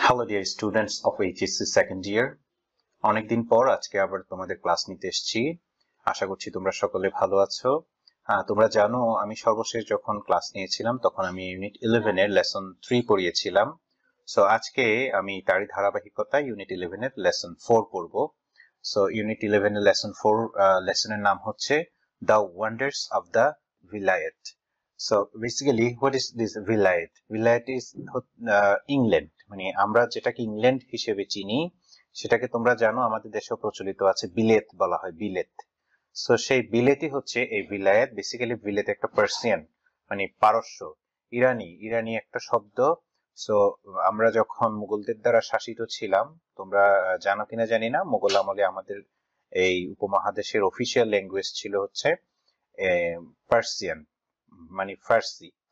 Hello dear students of HSC second year, অনেকদিন পর আজকে আবার তোমাদের ক্লাস নিতে এসেছি। আশা করছি তোমরা সকলে ভালো আছো। তোমরা জানো আমি সর্বশেষ যখন ক্লাস নিয়েছিলাম তখন আমি ইউনিট 11 এর লেসন 3 পড়িয়েছিলাম। সো আজকে আমি তারই ধারাবাহিকতায় ইউনিট 11 এর লেসন 4 পড়ব। সো ইউনিট 11 এর লেসন 4 লেসনের নাম হচ্ছে the wonders of the vilayet. So basically, what is this vilayet? Vilayet is England, মানে আমরা যেটাকে ইংল্যান্ড হিসেবে চিনি সেটাকে তোমরা জানো আমাদের দেশেও প্রচলিত আছে বিলেত বলা হয়, বিলেত। সো সেই বিলেতই হচ্ছে এই ভিলায়েত। বেসিক্যালি বিলেত একটা পার্সিয়ান, মানে পারস্য, ইরানি একটা শব্দ। সো আমরা যখন মুঘলদের দ্বারা শাসিত ছিলাম, তোমরা জানো কিনা জানি না, মুঘল আমলে আমাদের এই উপমহাদেশের অফিসিয়াল ল্যাঙ্গুয়েজ ছিল হচ্ছে পার্সিয়ান, মানে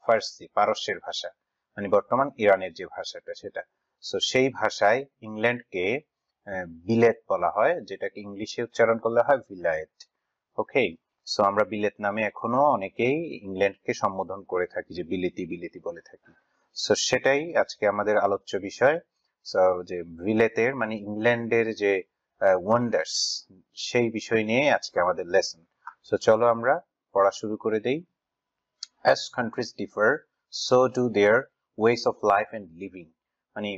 ফার্সি পারস্যের ভাষা, মানে বর্তমান ইরানের যে ভাষাটা সেটা। সো সেই ভাষায় ইংল্যান্ডকে বিলেত বলা হয়, যেটাকে ইংলিশে উচ্চারণ করলে হয় ভিলায়েত। ওকে, সো আমরা বিলেত নামে এখনো অনেকেই ইংল্যান্ডকে সম্বোধন করে থাকি, যে বিলেতি বিলেতি বলে থাকি। সো সেটাই আজকে আমাদের আলোচ্য বিষয়। সো যে বিলেতের মানে ইংল্যান্ডের যে ওয়ান্ডার্স, সেই বিষয় নিয়ে আজকে আমাদের লেসন। সো চলো আমরা পড়া শুরু করে দেই। As countries differ, so do their ways of life and living. মানে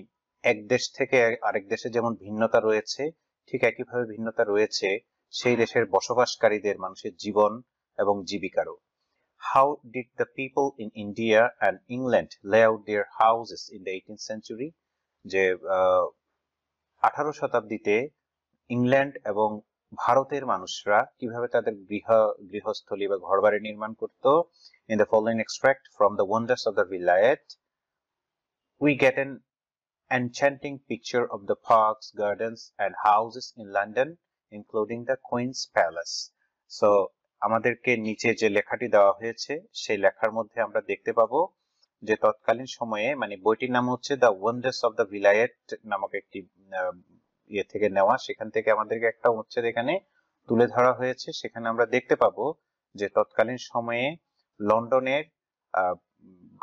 এক দেশ থেকে আরেক দেশে যেমন ভিন্নতা রয়েছে, ঠিক একইভাবে ভিন্নতা রয়েছে সেই দেশের বসবাসকারীদের মানুষের জীবন এবং জীবিকারও। How did the people in India and England lay out their houses in the 18th century? যে 18 শতাব্দীতে ইংল্যান্ড এবং ভারতের মানুষরা কিভাবে তাদের গৃহস্থলী বা ঘরবাড়ি নির্মাণ করত। In the following extract from the wonders of the vilayet, we get an enchanting picture of the parks, gardens and houses in London, including the Queen's Palace. So আমাদেরকে নিচে যে লেখাটি দেওয়া হয়েছে সেই লেখার মধ্যে আমরা দেখতে পাবো যে তৎকালীন সময়ে, মানে বইটির নাম হচ্ছে দ্য ওয়ান্ডার্স অফ দ্য ভিলায়েত নামক একটি ইয়ে থেকে নেওয়া, সেখান থেকে আমাদেরকে একটা অনুচ্ছেদ এখানে তুলে ধরা হয়েছে। সেখানে আমরা দেখতে পাবো যে তৎকালীন সময়ে লন্ডনের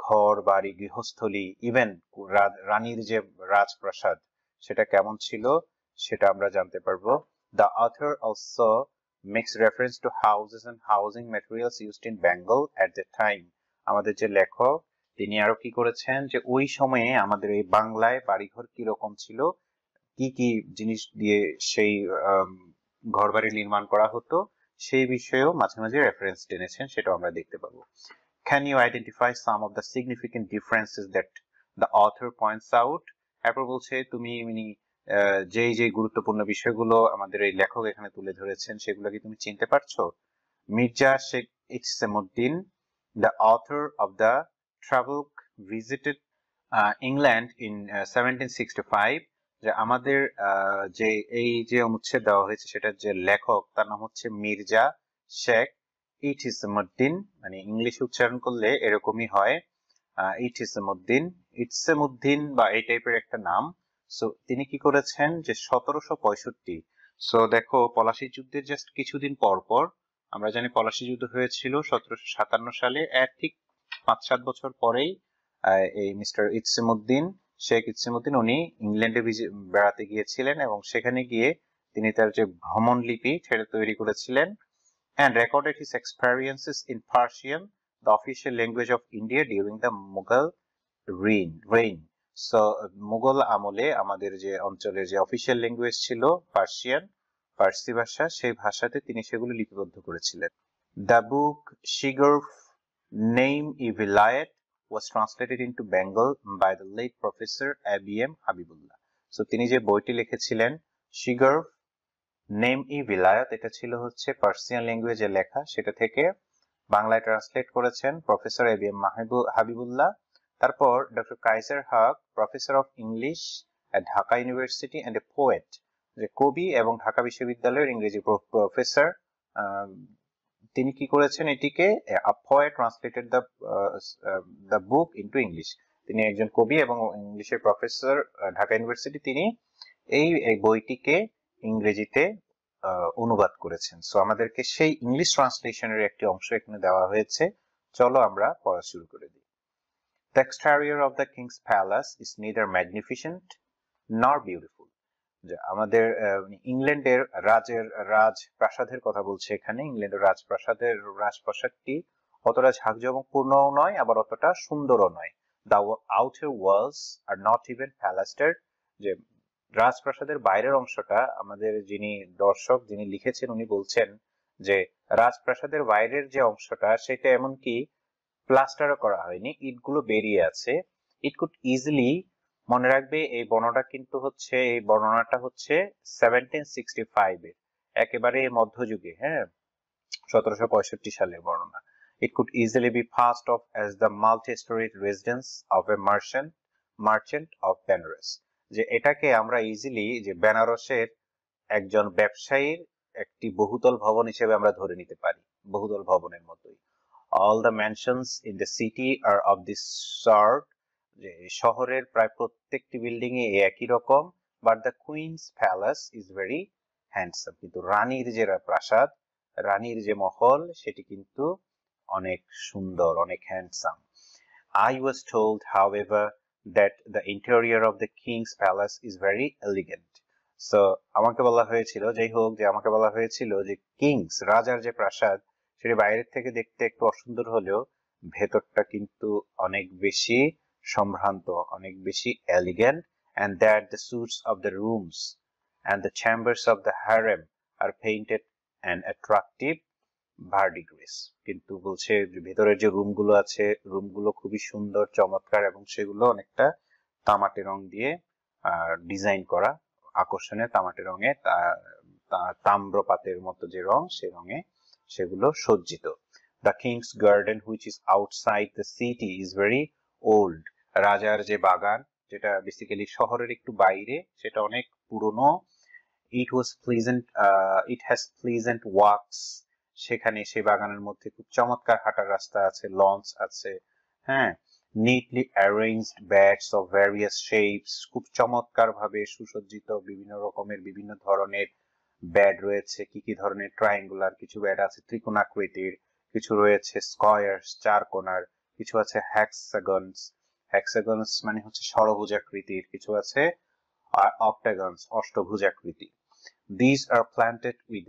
ঘর বাড়ি গৃহস্থলী, ইভেন রানীর যে রাজপ্রাসাদ সেটা কেমন ছিল সেটা আমরা জানতে পারবো। The author also makes reference to houses and housing materials used in Bengal at the time. আমাদের যে লেখক তিনি আরো কি করেছেন, যে ওই সময়ে আমাদের এই বাংলায় বাড়িঘর কিরকম ছিল, কি কি জিনিস দিয়ে সেই ঘরবাড়ি নির্মাণ করা হতো, সেই বিষয়েও মাঝে মাঝে রেফারেন্স টেনেছেন, সেটাও আমরা দেখতে পাবো। Can you identify some of the significant differences that the author points out? এরপর বলছে তুমি যেই গুরুত্বপূর্ণ বিষয়গুলো আমাদের এই লেখক এখানে তুলে ধরেছেন সেগুলো কি তুমি চিনতে পারছো? Mirza Sheikh ইসেমউদ্দিন, the author of the Traveluk, visited England in 1765. যে আমাদের যে এই যে অনুচ্ছেদ দেওয়া হয়েছে সেটার যে লেখক তার নাম হচ্ছে মির্জা শেখ ইসেমউদ্দিন, মানে ইংলিশে উচ্চারণ করলে এরকমই হয় ইটসেমউদ্দিন বা এই টাইপের একটা নাম। সো তিনি কি করেছেন যে 1765, সো দেখো পলাশী যুদ্ধের জাস্ট কিছুদিন পর পর, আমরা জানি পলাশী যুদ্ধ হয়েছিল 1757 সালে, এর ঠিক 5-7 বছর পরেই এই মিস্টার শেখ ইতসেমউদ্দিন উনি ইংল্যান্ডে বেড়াতে গিয়েছিলেন এবং সেখানে গিয়ে তিনি তার যে ভ্রমণ লিপি সেটা তৈরি করেছিলেন and recorded his experiences in Persian, the official language of India during the Mughal reign. So Mughal আমলে আমাদের যে অঞ্চলের যে অফিসিয়াল ল্যাঙ্গুয়েজ ছিল ফার্সি ভাষা, সেই ভাষাতে তিনি সেগুলো লিপিবদ্ধ করেছিলেন। The book Shigurf, Name-e-Vilayet was translated into Bengal by the late Professor A.B.M. Habibullah. So তিনি যে বইটি লিখেছিলেন Shigurf, Name-e-Vilayet, এটা ছিল হচ্ছে পার্সিয়ান ল্যাঙ্গুয়েজে লেখা, সেটা থেকে বাংলায় ট্রান্সলেট করেছেন প্রফেসর A.B.M. হাবিবুল্লাহ। তারপর doctor Kaiser Haq, professor of English at Dhaka university and a poet, যে কবি এবং ঢাকা বিশ্ববিদ্যালয়ের ইংরেজি প্রফেসর, তিনি কি করেছেন এটিকে a poet translated the book into English. তিনি একজন কবি এবং ইংলিশের প্রফেসর ঢাকা ইউনিভার্সিটি, তিনি এই বইটিকে ইংরেজিতে অনুবাদ করেছেন। সো আমাদেরকে সেই ইংলিশ ট্রান্সলেশনের একটি অংশ এখানে দেওয়া হয়েছে, চলো আমরা পড়া শুরু করে দিই। The exterior of the king's palace is neither magnificent nor beautiful. যে আমাদের ইংল্যান্ডের রাজপ্রাসাদের কথা বলছে এখানে। ইংল্যান্ডের রাজপ্রাসাদটি অতটা ঝাঁকজমকপূর্ণও নয়, আবার অতটা সুন্দরও নয়। The outer walls are not even plastered. যে রাজপ্রাসাদের বাইরের অংশটা, আমাদের যিনি লিখেছেন উনি বলছেন যে রাজপ্রাসাদের বাইরের যে অংশটা সেটা এমনকি প্লাস্টারও করা হয়নি, ইটগুলো বেরিয়ে আছে। ইট কুড ইজিলি, মনে রাখবে এই বর্ণনাটা হচ্ছে 1765 এর, একেবারে মধ্যযুগে, হ্যাঁ, 1765 সালের বর্ণনা। It could easily be passed off as the multi-storied residence of a merchant of Benares. যে এটাকে আমরা ইজিলি যে বেনারসের একজন ব্যবসায়ীর একটি বহুতল ভবন হিসেবে আমরা ধরে নিতে পারি, বহুতল ভবনের মতোই। All the mansions in the city are of this sort. যে শহরের প্রায় প্রত্যেকটি বিল্ডিং এ একই রকম। But the Queen's Palace is very handsome. কিন্তু রানীর যে প্রাসাদ, রানীর যে মহল, সেটি কিন্তু অনেক সুন্দর, অনেক handsome. I was told, however, that the interior of the King's Palace is very elegant. So আমাকে বলা হয়েছিল যে কিংস, রাজার যে প্রাসাদ, সেটি বাইরের থেকে দেখতে একটু অসুন্দর হলেও ভেতরটা কিন্তু অনেক বেশি সম্ভ্রান্ত, অনেক বেশি elegant, and that the suites of the rooms and the chambers of the harem are painted an attractive ভার্ডিগ্রেস। কিন্তু বলছে যে ভেতরের যে রুমগুলো আছে, রুমগুলো খুবই সুন্দর, চমৎকার, এবং সেগুলো অনেকটা তামাটে রং দিয়ে ডিজাইন করা, আকর্ষণীয় তামাটে রঙে, তাম্রপাতের মতো যে রং, সে রঙে সেগুলো সজ্জিত। The King's Garden, which is outside the city, is very old. রাজার যে বাগান, যেটা বেসিক্যালি শহরের একটু বাইরে, সেটা অনেক পুরনো। It has pleasant walks. সেখানে সেই বাগানের মধ্যে খুব চমৎকার হাঁটার রাস্তা আছে, লঞ্চ আছে, হ্যাঁ, neatly arranged beds of various shapes. খুব চমৎকার ভাবে সুসজ্জিত বিভিন্ন ধরনের বেড রয়েছে। কি কি ধরনের? ট্রায়াঙ্গুলার কিছু বেড আছে, ত্রিকোণাকৃতির কিছু রয়েছে, স্কয়ার্স চার কোণার কিছু আছে, হ্যাক্সাগনস মানে হচ্ছে ষড়ভুজাকৃতির কিছু আছে, আর অক্টাগনস অষ্টভুজাকৃতি। These are planted with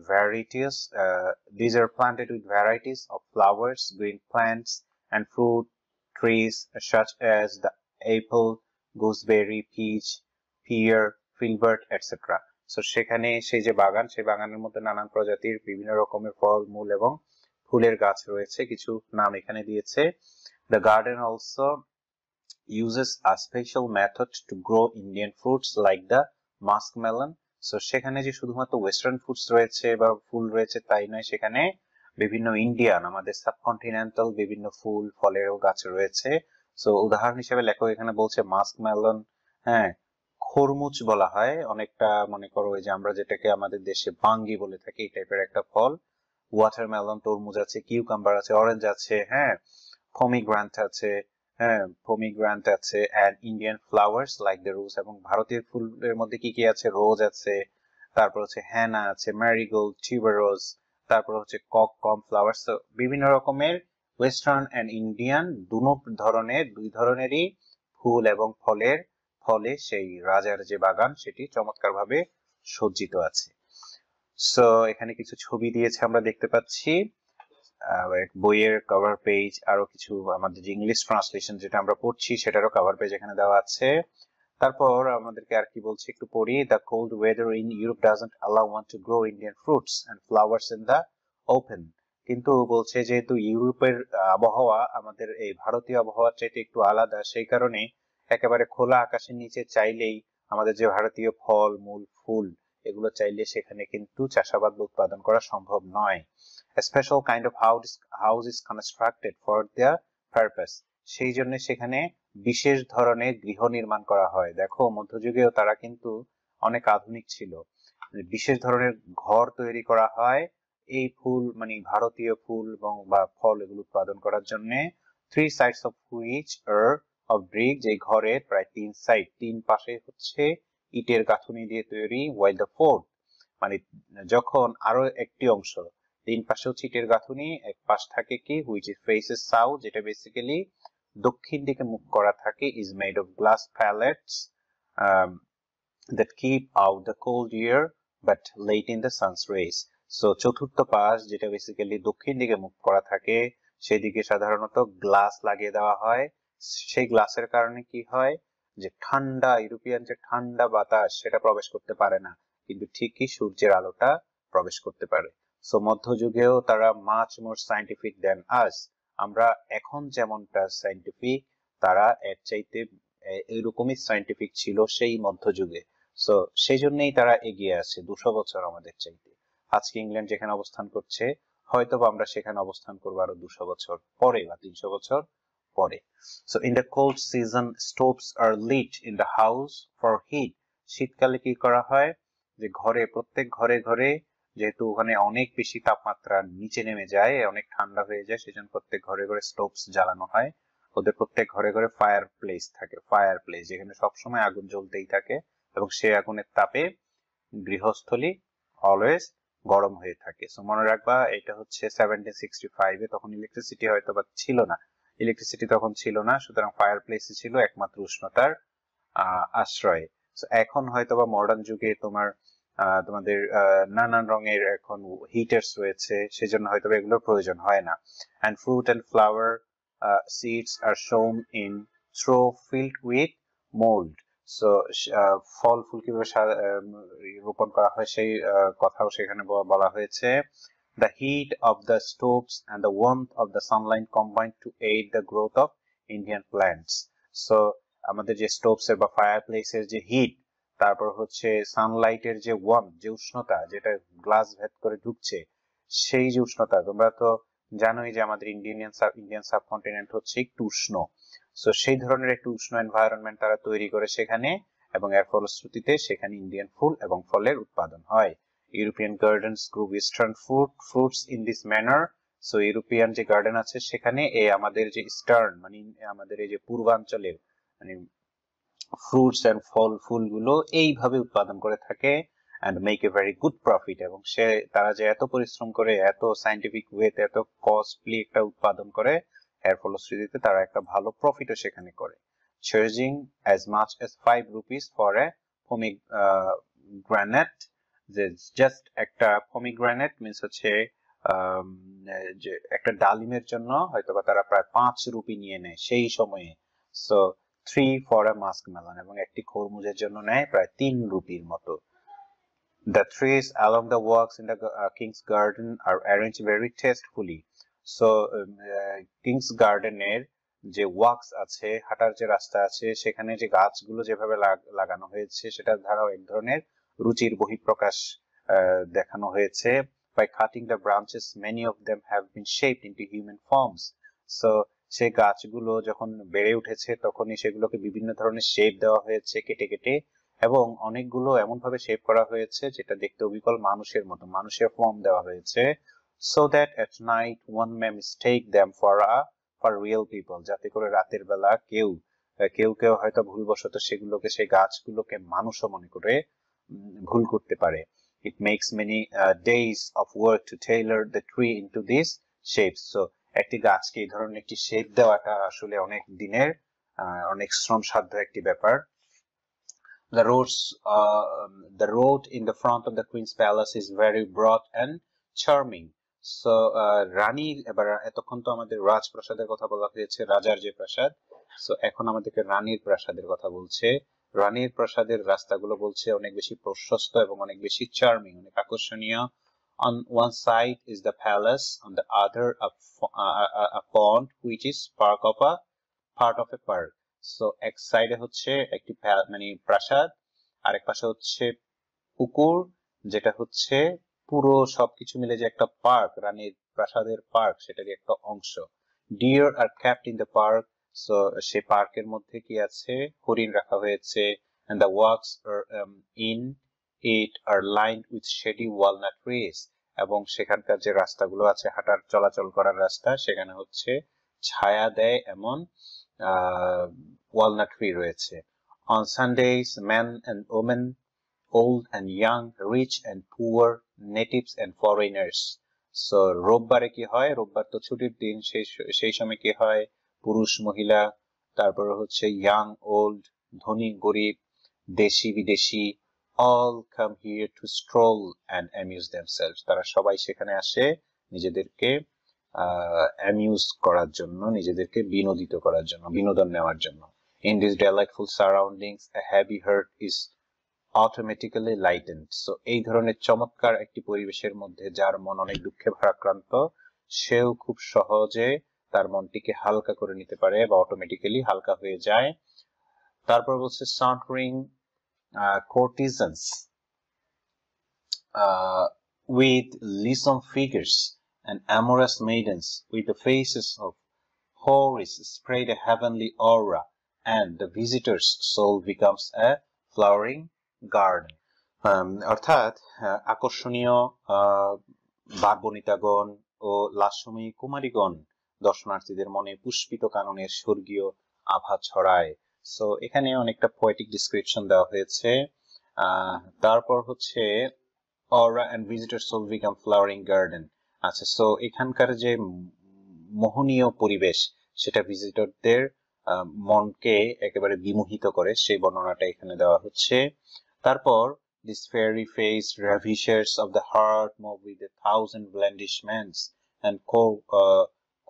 varieties of flowers, green plants, and fruit trees such as the apple, gooseberry, peach, pear, filbert, etc. So সেখানে সেই যে বাগান, সেই বাগানের মধ্যে নানান প্রজাতির বিভিন্ন রকমের ফল, মূল এবং ফুলের গাছ রয়েছে, কিছু নাম এখানে দিয়েছে। The garden also uses a special method to grow Indian fruits like the muskmelon. So সেখানে যে শুধুমাত্র ওয়েস্টার্ন ফুডস রয়েছে বা ফুল রয়েছে তাই নয়, সেখানে বিভিন্ন ইন্ডিয়ান, আমাদের সাবকন্টিনেন্টাল বিভিন্ন ফুল ফলেরও গাছ রয়েছে। সো উদাহরণ হিসেবে লেখক এখানে বলছে মাস্কমেলন, হ্যাঁ, খরমুজ বলা হয় অনেকটা, মনে করো ওই যে আমরা যেটাকে আমাদের দেশে বাঙ্গি বলে থাকি, এই টাইপের একটা ফল। ওয়াটারমেলন, তরমুজ আছে, কিউকাম্বার আছে, অরেঞ্জ আছে, হ্যাঁ, পমিগ্রান্ট আছে, and Indian flowers like the rose. এবং ভারতীয় ফুলের মধ্যে কি কি আছে? রোজ আছে, তারপর হচ্ছে হেনা আছে, ম্যারিগোল্ড, টিউবারোজ, তারপর হচ্ছে কম ফ্লাওয়ার্স। তো বিভিন্ন রকমের ওয়েস্টার্ন এন্ড ইন্ডিয়ান দুই ধরনেরই ফুল এবং ফলে সেই রাজার যে বাগান, সেটি চমৎকার ভাবে সজ্জিত আছে। সো এখানে কিছু ছবি দিয়েছে, আমরা দেখতে পাচ্ছি বইয়ের কভার পেজ, আরো কিছু আমাদের যে ইংলিশ ট্রান্সলেশন যেটা আমরা পড়ছি সেটারও কভার পেজ এখানে দেওয়া আছে। তারপর আমাদেরকে আর কি বলছে একটু পড়ি। The cold weather in Europe doesn't allow one to grow Indian fruits and flowers in the open. কিন্তু বলছে যেহেতু ইউরোপের আবহাওয়া আমাদের এই ভারতীয় আবহাওয়ার চাইতে একটু আলাদা, সেই কারণে একেবারে খোলা আকাশের নিচে চাইলেই আমাদের যে ভারতীয় ফল মূল ফুল এগুলো চাইলে সেখানে কিন্তু চাষাবাদ বা উৎপাদন করা সম্ভব নয়। A special kind of house is constructed for their purpose. সেই জন্য সেখানে বিশেষ ধরনের গৃহ নির্মাণ করা হয়। দেখো মধ্যযুগেও তারা কিন্তু অনেক আধুনিক ছিল, বিশেষ ধরনের ঘর তৈরি করা হয় এই ফুল মানে ভারতীয় ফুল এবং বা ফল এগুলো উৎপাদন করার জন্য। 3 sides of which are of brick, যে ঘরের প্রায় 3 পাশে হচ্ছে ইটের গাঁথুনি দিয়ে তৈরি, while the fourth মানে যখন আরো একটি অংশ 3 পাশে হচ্ছে ইটের গাঁথুনি, এক পাশ থাকে কি which is faces south, যেটা বেসিক্যালি দক্ষিণ দিকে মুখ করা থাকে, is made of glass pallets, that keep out the cold air but let in the sun's rays. So চতুর্থ পাশ যেটা বেসিক্যালি দক্ষিণ দিকে মুখ করা থাকে সেদিকে সাধারণত গ্লাস লাগিয়ে দেওয়া হয়। সেই গ্লাসের কারণে কি হয় যে ঠান্ডা ইউরোপিয়ান যে ঠান্ডা বাতাস সেটা প্রবেশ করতে পারে না, কিন্তু ঠিকই সূর্যের আলোটা প্রবেশ করতে পারে। সো মধ্যযুগেও তারা মাচ মোর সায়েন্টিফিক দেন আস। আমরা এখন যেমনটা সায়েন্টিফিক, তারা এর চাইতে এরকমই সায়েন্টিফিক ছিল সেই মধ্যযুগে। সো সেই জন্যই তারা এগিয়ে আছে 200 বছর আমাদের চাইতে। আজকে ইংল্যান্ড যেখানে অবস্থান করছে হয়তো আমরা সেখানে অবস্থান করবো আরো 200 বছর পরে বা 300 বছর পরে। So in the cold season stoves are lit in the house for heat. শীতকালে কি করা হয় যে ঘরে প্রত্যেক ঘরে ঘরে যেহেতু ওখানে অনেক বেশি তাপমাত্রা নিচে নেমে যায়, অনেক ঠান্ডা হয়ে যায়, সেজন্য প্রত্যেক ঘরে ঘরে স্টোভস জ্বালানো হয়। ওদের প্রত্যেক ঘরে ঘরে ফায়ার প্লেস থাকে, ফায়ার প্লেস যেখানে সবসময় আগুন জ্বলতেই থাকে এবং সেই আগুনের তাপে গৃহস্থলী অলওয়েজ গরম হয়ে থাকে। সো মনে রাখবা এটা হচ্ছে 1765-এ, তখন ইলেকট্রিসিটি হয়তো বা ছিল না, ইলেকট্রিসিটি তখন ছিল না, সুতরাং ফায়ার প্লেসই ছিল একমাত্র উষ্ণতার আশ্রয়। সো এখন হয়তো বা মডার্ন যুগে তোমাদের নানান রঙের এখন হিটার্স রয়েছে, সেজন্য হয়তো এগুলোর প্রয়োজন হয় না। and fruit and flower seeds are sown in straw filled with mold. So ফল ফুল কিভাবে রোপণ করা হয় সেই কথাও সেখানে বলা হয়েছে। the heat of the stoves and the warmth of the sunlight combine to aid the growth of Indian plants. So আমাদের যে স্টোভস এর বা ফায়ার প্লেসের যে হিট, তারপর হচ্ছে সানলাইটের যে ওয়ার্ম যে উষ্ণতা যেটা গ্লাস ভেদ করে ঢুকছে, সেই যে উষ্ণতা, তোমরা তো জানোই যে আমাদের ইন্ডিয়ান সাবকন্টিনেন্ট হচ্ছে একটু উষ্ণ। সো সেই ধরনের একটু উষ্ণ এনভায়রনমেন্ট তারা তৈরি করে সেখানে, এবং এর ফলশ্রুতিতে সেখানে ইন্ডিয়ান ফুল এবং ফলের উৎপাদন হয়। European Gardens grow western fruits in this manner. So European যে গার্ডেন আছে সেখানে আমাদের যে ইস্টার্ন মানে আমাদের এই যে পূর্বাঞ্চলের মানে ফ্রুটস এন্ড ফুলগুলো এইভাবে উৎপাদন করে থাকে and make a very good profit। এবং তারা যে এত পরিশ্রম করে এত সায়েন্টিফিক ওয়েতে এত কস্টলি একটা উৎপাদন করে, এর ফলশ্রুতিতে তারা একটা ভালো প্রফিটও সেখানে করে। charging as much as 5 rupees for a pomegranate। যে জাস্ট একটা pomegranate মিন্স হচ্ছে যে একটা ডালিমের জন্য হয়তোবা তারা প্রায় 5 রুপি নিয়ে নেয় সেই সময়ে। সো 3 for a muskmelon, এবং একটি খরমুজের জন্য নেয় প্রায় 3 রুপির মতো। The trees along the walks in the King's Garden are arranged very tastefully. So King's Garden এর যে ওয়াকস আছে, হাঁটার যে রাস্তা আছে, সেখানে যে গাছগুলো যেভাবে লাগানো হয়েছে সেটা দ্বারাও এক ধরনের রুচির বহিঃপ্রকাশ দেখানো হয়েছে। By cutting the branches, many of them have been shaped into human forms. So সেই গাছগুলো যখন বেড়ে উঠেছে তখনই সেগুলোকে বিভিন্ন ধরনের শেপ দেওয়া হয়েছে কেটে কেটে, এবং অনেকগুলো এমন ভাবে শেপ করা হয়েছে যেটা দেখতে অবিকল মানুষের মতো, মানুষের ফর্ম দেওয়া হয়েছে। so that at night one may mistake them for real people, যাতে করে রাতের বেলা কেউ কেউ হয়তো ভুলবশত সেগুলোকে সেই গাছগুলোকে মানুষও মনে করে ভুল করতে পারে। it makes many days of work to tailor the tree into these shapes. so একটি গাছকে এই ধরনের একটি শেপ দেওয়াটা আসলে অনেক দিনের অনেক শ্রম সাধ্য একটি ব্যাপার। The road in the front of the Queen's Palace is very broad and charming. So রানীর, এবার এতক্ষণ তো আমাদের রাজপ্রাসাদের কথা বলা হয়েছে, রাজার যে প্রাসাদ। সো এখন আমাদেরকে রানীর প্রাসাদের কথা বলছে। রানীর প্রাসাদের রাস্তাগুলো বলছে অনেক বেশি প্রশস্ত এবং অনেক বেশি চার্মিং, অনেক আকর্ষণীয়। On one side is the palace, on the other a pond which is part of a park. So এক সাইডে হচ্ছে একটি মানে প্রাসাদ, আরেক পাশে হচ্ছে পুকুর, যেটা হচ্ছে পুরো সবকিছু মিলে যে একটা পার্ক, রানীর প্রাসাদের পার্ক, সেটারই একটা অংশ। Deer are kept in the park. So সেই পার্কের মধ্যে কি আছে, হরিণ রাখা হয়েছে। and the walks are in it are lined with shady walnut trees. এবং সেখানকার যে রাস্তাগুলো আছে হাঁটার চলাচল করার রাস্তা, সেখানে হচ্ছে ছায়া দেয় এমন walnut tree রয়েছে। On Sundays, men and women, old and young, rich and poor, natives and foreigners. So রোববারে কি হয়, রোববার তো ছুটির দিন, সেই সময় কি হয়, পুরুষ মহিলা, তারপর হচ্ছে ইয়াং ওল্ড, ধনী গরিব, দেশি বিদেশি all come here to stroll and amuse themselves. তারা সবাই সেখানে আসে নিজেদেরকে অ্যামিউজ করার জন্য, নিজেদেরকে বিনোদিত করার জন্য, বিনোদন নেওয়ার জন্য। In these delightful surroundings, a heavy heart is automatically lightened. So এই ধরনের চমৎকার একটি পরিবেশের মধ্যে যার মন অনেক দুঃখে ভারাক্রান্ত, সেও খুব সহজে তার মনটিকে হালকা করে নিতে পারে বা অটোমেটিক্যালি হালকা হয়ে যায়। তারপর বলছে sauntering courtesans with lissom figures and amorous maidens with the faces of houris spread a heavenly aura, and the visitor's soul becomes a flowering garden. অর্থাৎ আকর্ষণীয় বারবনিতাগণ ও লাস্যময়ী কুমারীগণ দর্শনার্থীদের মনে পুষ্পিত কাননের স্বর্গীয় আভা ছড়ায়। সো এখানে অনেকটা পোয়েটিক ডিসক্রিপশন দেওয়া হয়েছে। তারপর হচ্ছে aura and visitors soul become flowering garden. আচ্ছা, সো এখানকার যে মোহনীয় পরিবেশ সেটা ভিজিটরদের মনকে একেবারে বিমোহিত করে, সেই বর্ণনাটা এখানে দেওয়া হচ্ছে। তারপর this fairy faced ravishers of the heart move with 1,000 blandishments and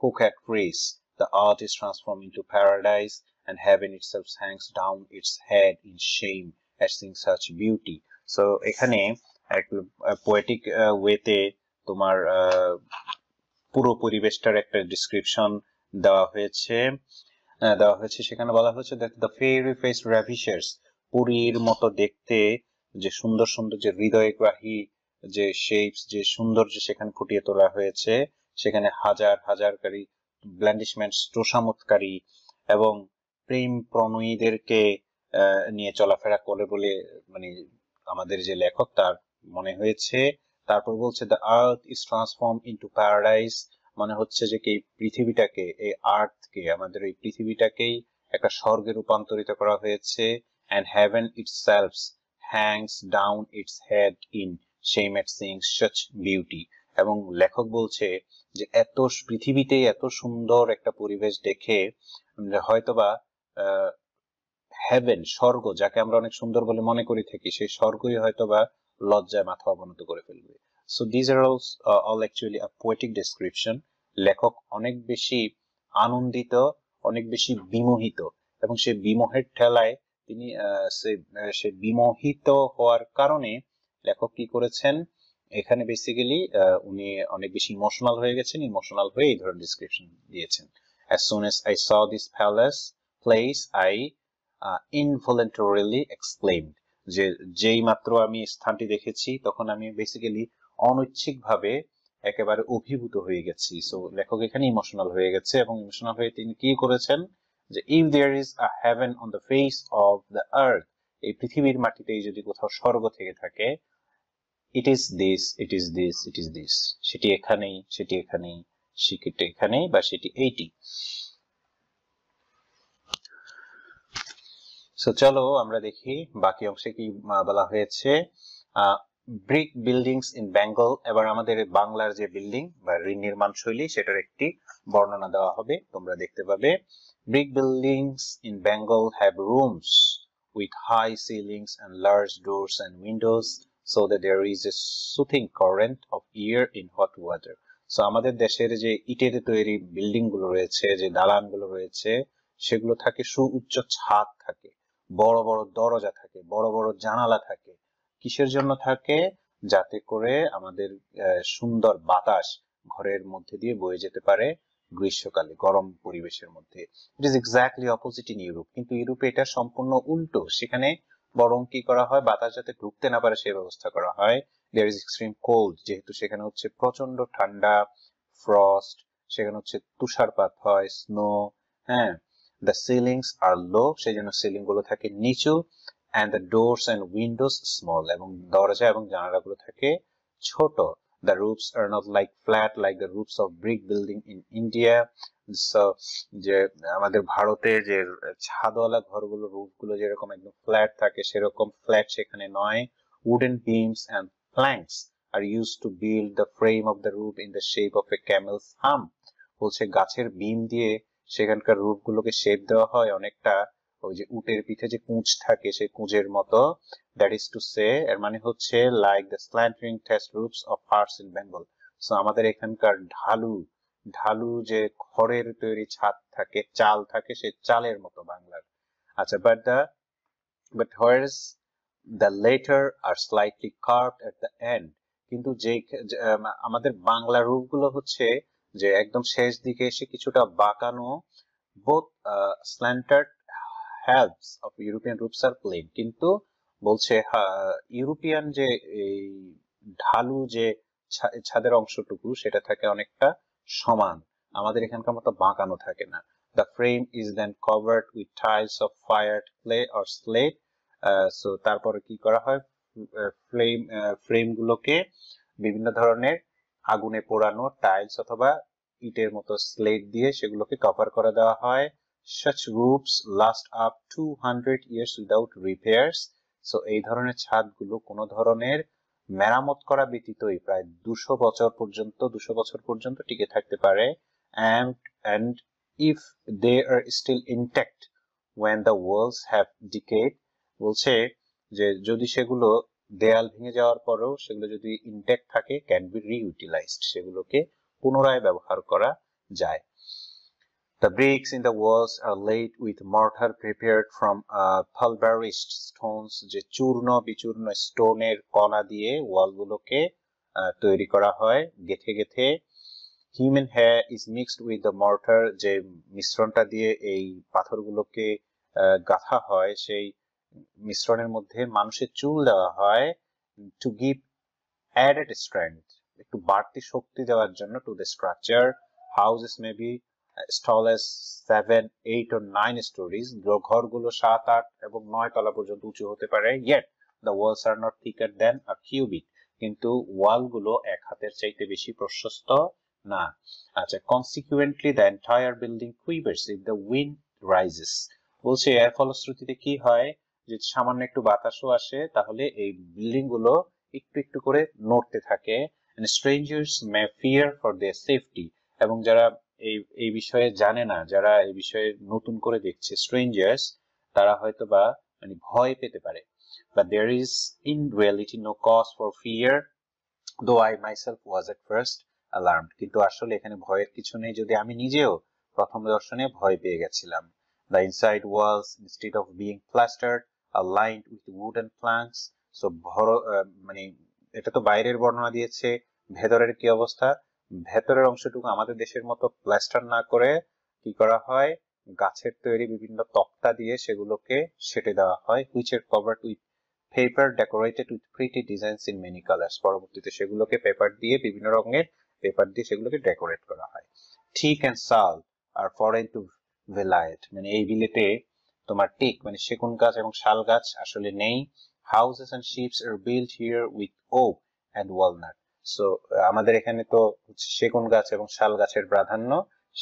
coquetries. The earth is transformed into paradise, and heaven itself hangs down its head in shame at seeing such beauty. So এখানে poetic ওয়েতে তোমার পুরো পরিবেশটার একটা description দেওয়া হয়েছে। সেখানে বলা হয়েছে that the fairy faced ravishers, পুরীর মতো দেখতে যে সুন্দর সুন্দর যে হৃদয়গ্রাহী যে শেপস, যে সৌন্দর্য সেখানে ফুটিয়ে তোলা হয়েছে, সেখানে হাজার হাজারকারী ব্ল্যান্ডিশমেন্টস, তোষামোদকারী এবং প্রেম প্রণয়ীদেরকে নিয়ে চলাফেরা করে বলে মানে আমাদের যে লেখক তার মনে হয়েছে। তারপর বলছে the earth is transformed into paradise, মানে হচ্ছে যে কি পৃথিবীটাকে, এই আর্থকে, আমাদের এই পৃথিবীটাকেই একটা স্বর্গে রূপান্তরিত করা হয়েছে, and heaven itself hangs down its head in shame at seeing such beauty. এবং লেখক বলছে যে এত পৃথিবীতেই এত সুন্দর একটা পরিবেশ দেখে হয়তোবা হেভেন, স্বর্গ, যাকে আমরা অনেক সুন্দর বলে মনে করে থাকি, সেই স্বর্গই হয়তোবা লজ্জায় মাথা অবনত করে ফেলবে। So these are all actually a poetic description. লেখক অনেক বেশি আনন্দিত, অনেক বেশি বিমোহিত, এবং সেই বিমোহের ঠেলায় তিনি সে বিমোহিত হওয়ার কারণে লেখক কি করেছেন, এখানে বেসিক্যালি উনি অনেক বেশি ইমোশনাল হয়ে গেছেন, ইমোশনাল হয়ে এই ধরনের ডিসক্রিপশন দিয়েছেন। As soon as I saw this place, I involuntarily exclaimed, যে যেই মাত্র আমি স্থানটি দেখেছি তখন আমি বেসিক্যালি অনৈচ্ছিকভাবে একেবারে অভিভূত হয়ে গেছি। সো লেখক এখানে ইমোশনাল হয়ে গেছে, এবং ইমোশনাল হয়ে তিনি কি করেছেন যে if there is a heaven on the face of the earth, এই পৃথিবীর মাটিতেই যদি কোথাও স্বর্গ থেকে থাকে, it is this, it is this, it is this, সেটি এখানেই, সেটি এখানেই, সেটি এখানেই, বা সেটি এইটি। সো চলো আমরা দেখি বাকি অংশে কি বলা হয়েছে। ব্রিক বিল্ডিংস ইন বেঙ্গল, এবার আমাদের বাংলার যে বিল্ডিং বা নির্মাণ শৈলী সেটার একটি বর্ণনা দেওয়া হবে, তোমরা দেখতে পাবে। Brick buildings in Bengal have rooms with high ceilings and large doors and windows so that there is a soothing current of air in hot water. So আমাদের দেশের যে ইটের তৈরি বিল্ডিং গুলো রয়েছে, যে দালান গুলো রয়েছে, সেগুলো থাকে সুউচ্চ ছাদ থাকে, বড় বড় দরজা থাকে, বড় বড় জানালা থাকে। কিসের জন্য থাকে? যাতে করে আমাদের সুন্দর বাতাস ঘরের মধ্যে দিয়ে বয়ে যেতে পারে গ্রীষ্মকালে, গরম পরিবেশের মধ্যে। It is exactly opposite in Europe, কিন্তু ইউরোপে এটা সম্পূর্ণ উল্টো। সেখানে বরং কি করা হয়, বাতাস যাতে ঢুকতে না পারে সেই ব্যবস্থা করা হয়। দেয়ার ইজ এক্সট্রিম কোল্ড, যেহেতু সেখানে হচ্ছে প্রচন্ড ঠান্ডা, ফ্রস্ট, সেখানে হচ্ছে তুষারপাত হয়, স্নো, হ্যাঁ। The ceilings are low, সেই জন্য সিলিং গুলো থাকে নিচু, and the doors and windows small, এবং দরজা এবং জানালাগুলো থাকে ছোট। The roofs are not like flat like the roofs of brick building in India. So যে আমাদের ভারতে যে ছাদওয়ালা ঘরগুলো, রুফগুলো যেরকম একদম ফ্ল্যাট থাকে, সেরকম ফ্ল্যাট সেখানে নয়। Wooden beams and planks are used to build the frame of the roof in the shape of a camel's hump. বলছে গাছের বিম দিয়ে সেখানকার রুফগুলোকে শেপ দেওয়া হয় অনেকটা ওই যে উটের পিঠে যে কুঁচ থাকে সেই কুঁজের মতো, দ্যাট ইজ টু সে এর মানে হচ্ছে like the slanting thatched roofs of huts in Bengal. So আমাদের এখানকার ঢালু ঢালু যে খড়ের তৈরি ছাদ থাকে, চাল থাকে, সেই চালের মতো বাংলার। আচ্ছা, but whereas the later are slightly carved at the end, কিন্তু যে আমাদের বাংলা রূপগুলো হচ্ছে যে একদম শেষ দিকে এসে কিছুটা বাঁকানো। both slanted halves of European roofs are plain, কিন্তু বলছে ইউরোপিয়ান যে এই ঢালু যে ছাদের অংশটুকু সেটা থাকে অনেকটা সমান, আমাদের এখানকার মতো বাঁকানো থাকে না। The frame is then covered with tiles of fired clay or slate. So তারপরে কি করা হয়, ফ্রেম গুলোকে বিভিন্ন ধরনের আগুনে পোড়ানো টাইলস অথবা ইটের মতো স্লেট দিয়ে সেগুলোকে কভার করে দেওয়া হয়। Such roofs last up 200 years without repairs. So এই ধরনের ছাদগুলো কোনো ধরনের মেরামত করা ব্যতীতই প্রায় 200 বছর পর্যন্ত টিকে থাকতে পারে। and if they are still intact when the walls have decayed, বলছে যে যদি সেগুলো দেয়াল ভেঙে যাওয়ার পরেও সেগুলো যদি ইনট্যাক্ট থাকে, ক্যান বি রিইউটিলাইজড, সেগুলোকে পুনরায় ব্যবহার করা যায়। The bricks in the walls are laid with mortar prepared from pulverized stones, যে চূর্ণ বিচূর্ণ স্টোনের কণা দিয়ে ওয়ালগুলোকে তৈরি করা হয় গেথে গেথে। Human hair is mixed with the mortar, যে মিশ্রণটা দিয়ে এই পাথরগুলোকে গাঁথা হয়, সেই মিশ্রণের মধ্যে মানুষের চুল দেওয়া হয় to give added strength, একটু বাড়তি শক্তি দেওয়ার জন্য to the structure. Houses may be as tall as 7, 8 or 9 stories, ঘরগুলো 7, 8 এবং 9 তলা পর্যন্ত উঁচু হতে পারে। Yet the walls are not thicker than a cubit, কিন্তু ওয়ালগুলো এক হাতের চাইতে বেশি প্রশস্ত না। আচ্ছা, consequently the entire building quivers if the wind rises, বলছে এর ফলশ্রুতিতে কি হয়, যে সামান্য একটু বাতাসও আসে তাহলে এই বিল্ডিং গুলো একটু একটু করে নড়তে থাকে। and strangers may fear for their safety, এবং যারা এই বিষয়ে জানে না, যারা এই বিষয়ে নতুন করে দেখছে, strangers, তারা হয়তো বা মানে ভয় পেতে পারে। but there is in reality no cause for fear, though I myself was at first alarmed, কিন্তু আসলে এখানে ভয়ের কিছু নেই, যদি আমি নিজেও প্রথম দর্শনে ভয় পেয়ে গেছিলাম। The inside walls, instead of being plastered, are lined with wooden planks. So মানে এটা তো বাইরের বর্ণনা দিয়েছে, ভেতরের কি অবস্থা? ভেতরের অংশটুকু আমাদের দেশের মতো প্লাস্টার না করে কি করা হয়, গাছের তৈরি বিভিন্ন তক্তা দিয়ে সেগুলোকে সেটে দেওয়া হয়, which are covered with paper decorated with pretty designs in many colors. পরবর্তীতে সেগুলোকে পেপার দিয়ে বিভিন্ন রঙের পেপার দিয়ে সেগুলোকে ডেকোরেট করা হয়। Teak and sal are foreign to Vilayet, মানে এই বিলেতে তোমার টিক মানে সেগুন গাছ এবং শাল গাছ আসলে নেই। Houses and ships are built here with oak and walnut. So আমাদের এখানে তো সেগুন গাছ এবং শাল গাছের প্রাধান্য,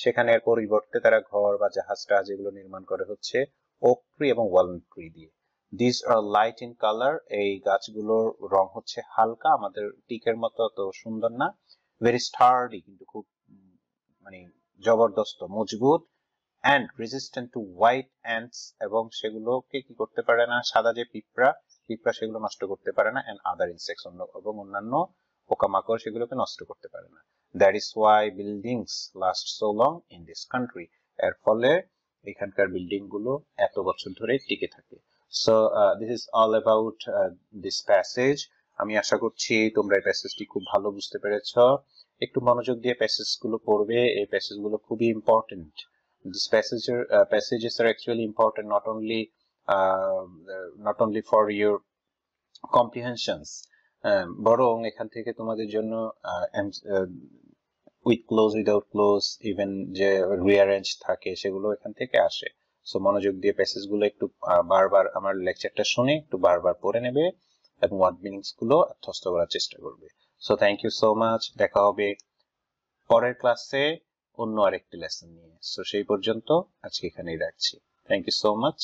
সেখানে এর পরিবর্তে তারা ঘর বা জাহাজ টাহাজ এগুলো নির্মাণ করে হচ্ছে ওক ট্রি এবং ওয়ালনাট ট্রি দিয়ে। These are light in color, এই গাছগুলোর রং হচ্ছে হালকা, আমাদের টিকের মতো তো সুন্দর না। Very sturdy, কিন্তু খুব মানে জবরদস্ত মজবুত। and resistant to white ants, এবং সেগুলোকে কি করতে পারে না, সাদা যে পিঁপড়া সেগুলো নষ্ট করতে পারে না, and other insects, এবং অন্যান্য পোকামাকড় সেগুলোকে নষ্ট করতে পারে না। That is why buildings last so long in this country, এর ফলে এখানকার বিল্ডিং গুলো এত বছর ধরে টিকে থাকে। So this is all about this passage. আমি আশা করছি তোমরা এই প্যাসেজটি খুব ভালো বুঝতে পেরেছো। একটু মনোযোগ দিয়ে প্যাসেজ গুলো পড়বে, এই প্যাসেজ গুলো খুবই important. These passages are actually important not only for your comprehensions, বরং এখান থেকে তোমাদের জন্য with clause without clause, even যে rearrange থাকে সেগুলো এখান থেকে আসে। সো মনোযোগ দিয়ে প্যাসেজ গুলো একটু বারবার আমার লেকচারটা শুনে একটু বারবার পড়ে নেবে এবং ওয়ার্ড মিনিংস গুলো আত্মস্থ করার চেষ্টা করবে। So thank you so much, দেখা হবে পরের ক্লাসে অন্য আরেকটি লেসন নিয়ে। সো সেই পর্যন্ত আজকে এখানেই রাখছি। Thank you so much.